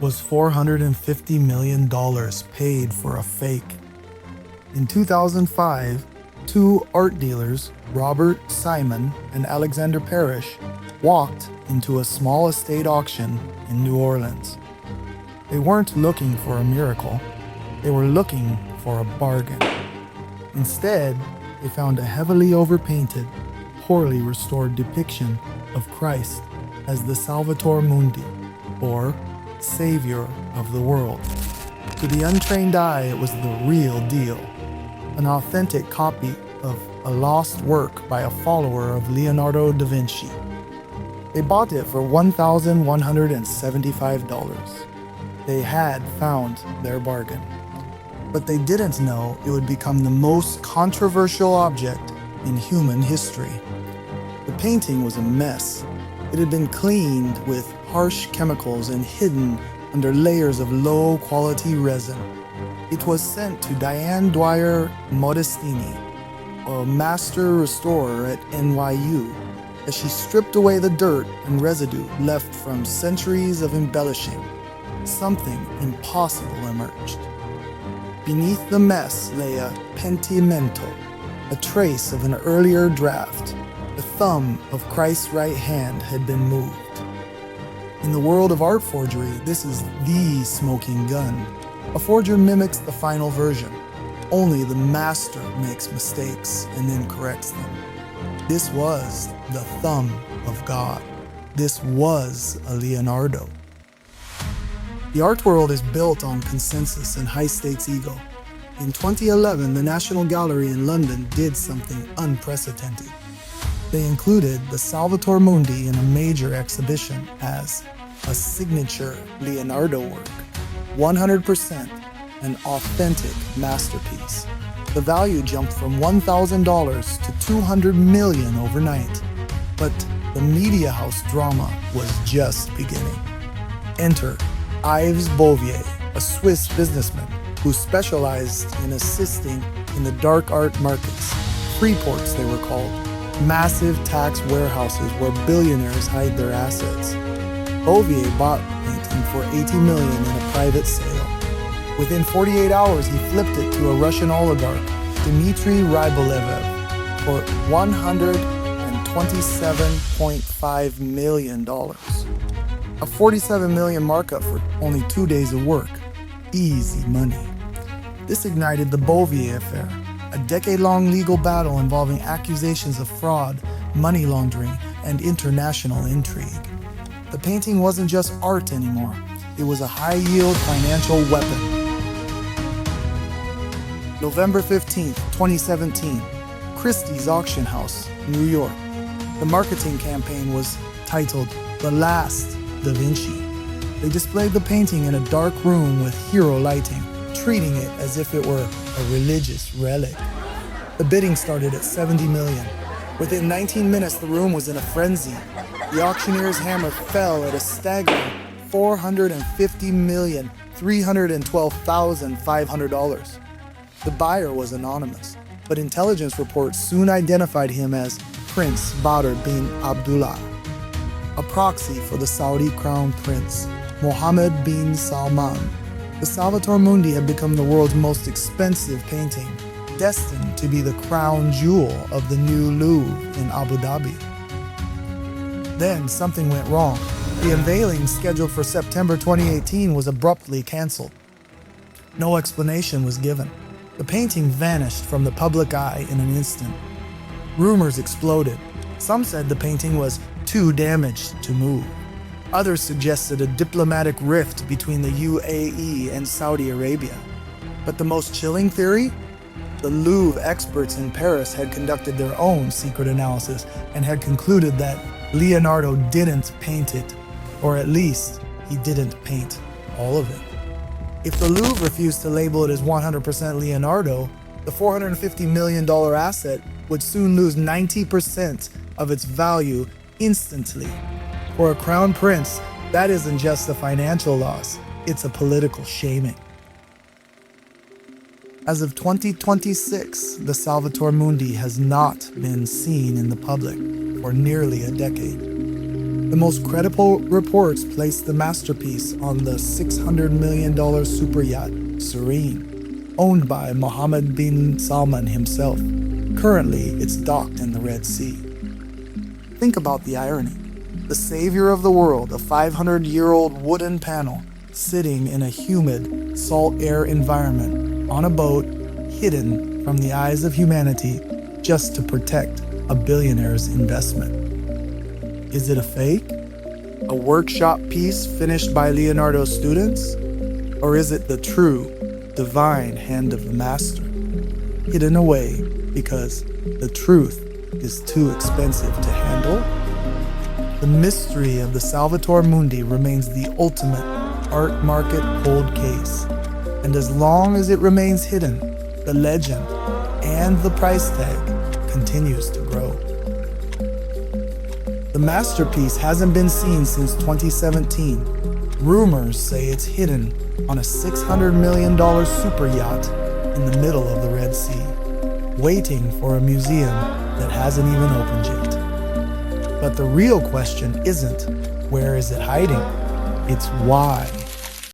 was $450 million paid for a fake. In 2005, two art dealers, Robert Simon and Alexander Parrish, walked into a small estate auction in New Orleans. They weren't looking for a miracle, they were looking for a bargain. Instead, they found a heavily overpainted, poorly restored depiction of Christ as the Salvator Mundi, or Savior of the world. To the untrained eye, it was the real deal, an authentic copy of a lost work by a follower of Leonardo da Vinci. They bought it for $1,175. They had found their bargain. But they didn't know it would become the most controversial object in human history. The painting was a mess. It had been cleaned with harsh chemicals and hidden under layers of low-quality resin. It was sent to Diane Dwyer Modestini, a master restorer at NYU, as she stripped away the dirt and residue left from centuries of embellishing. Something impossible emerged. Beneath the mess lay a pentimento, a trace of an earlier draft. The thumb of Christ's right hand had been moved. In the world of art forgery, this is the smoking gun. A forger mimics the final version. Only the master makes mistakes and then corrects them. This was the thumb of God. This was a Leonardo. The art world is built on consensus and high-stakes ego. In 2011, the National Gallery in London did something unprecedented. They included the Salvator Mundi in a major exhibition as a signature Leonardo work, 100% an authentic masterpiece. The value jumped from $1,000 to $200 million overnight. But the media house drama was just beginning. Enter Yves Bouvier, a Swiss businessman who specialized in assisting in the dark art markets. Freeports, they were called, massive tax warehouses where billionaires hide their assets. Bouvier bought the painting for $80 million in a private sale. Within 48 hours, he flipped it to a Russian oligarch, Dmitry Rybolev, for $127.5 million. A $47 million markup for only 2 days of work. Easy money. This ignited the Bouvier affair, a decade-long legal battle involving accusations of fraud, money laundering, and international intrigue. The painting wasn't just art anymore. It was a high-yield financial weapon. November 15th, 2017, Christie's auction house, New York. The marketing campaign was titled The Last Da Vinci. They displayed the painting in a dark room with hero lighting, treating it as if it were a religious relic. The bidding started at $70 million. Within 19 minutes, the room was in a frenzy. The auctioneer's hammer fell at a staggering $450,312,500. The buyer was anonymous, but intelligence reports soon identified him as Prince Badr bin Abdullah, a proxy for the Saudi crown prince, Mohammed bin Salman. The Salvator Mundi had become the world's most expensive painting, destined to be the crown jewel of the new Louvre in Abu Dhabi. Then something went wrong. The unveiling scheduled for September 2018 was abruptly canceled. No explanation was given. The painting vanished from the public eye in an instant. Rumors exploded. Some said the painting was too damaged to move. Others suggested a diplomatic rift between the UAE and Saudi Arabia. But the most chilling theory? The Louvre experts in Paris had conducted their own secret analysis and had concluded that Leonardo didn't paint it, or at least he didn't paint all of it. If the Louvre refused to label it as 100% Leonardo, the $450 million asset would soon lose 90% of its value instantly. For a crown prince, that isn't just a financial loss, it's a political shaming. As of 2026, the Salvator Mundi has not been seen in the public for nearly a decade. The most credible reports place the masterpiece on the $600 million superyacht Serene, owned by Mohammed bin Salman himself. Currently, it's docked in the Red Sea. Think about the irony. The savior of the world, a 500-year-old wooden panel, sitting in a humid, salt air environment on a boat, hidden from the eyes of humanity just to protect a billionaire's investment. Is it a fake? A workshop piece finished by Leonardo's students? Or is it the true, divine hand of the master, hidden away because the truth is too expensive to handle? The mystery of the Salvator Mundi remains the ultimate art market cold case. And as long as it remains hidden, the legend and the price tag continues to grow. The masterpiece hasn't been seen since 2017. Rumors say it's hidden on a $600 million super yacht in the middle of the Red Sea, waiting for a museum that hasn't even opened yet. But the real question isn't, where is it hiding? It's why.